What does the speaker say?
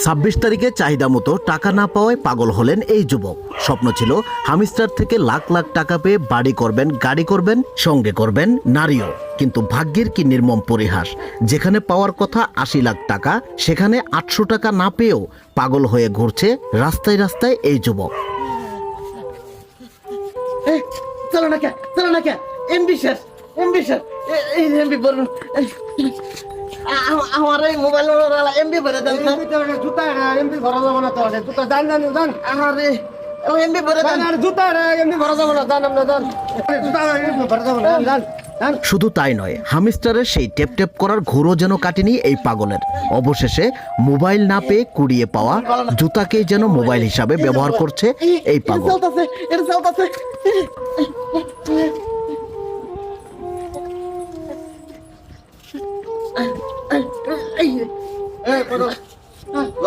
26 তারিখে চাহিদা মতো টাকা না পাওয়ায় পাগল হলেন এই যুবক। স্বপ্ন ছিল হামিস্টার থেকে লাখ লাখ টাকা পেয়ে বাড়ি করবেন, গাড়ি করবেন, সঙ্গে করবেন নারীও। কিন্তু ভাগ্যের কি নির্মম পরিহাস, যেখানে পাওয়ার কথা 80 লাখ টাকা, সেখানে 800 টাকা না পেয়েও পাগল হয়ে ঘুরছে রাস্তায় রাস্তায় এই যুবক। চলো না কে এমবি শেষ এই এমবি বলুন আমার এই মোবাইল এমবি ভরে দেন জুতা এমবি ভরা যাবো না তো জুতা জান আরে এমবি ভরে দেন জুতা এমবি ভরা যাবো না জান আমরা জান জুতা এমবি ভরা যাবো না জান। শুধু তাই নয়, হামিস্টারের সেই টেপ টেপ করার ঘুরও যেন কাটেনি এই পাগলের। অবশেষে মোবাইল না পেয়ে কুড়িয়ে পাওয়া জুতাকেই যেন মোবাইল হিসাবে ব্যবহার করছে এই পাগল। এটা চলতেছে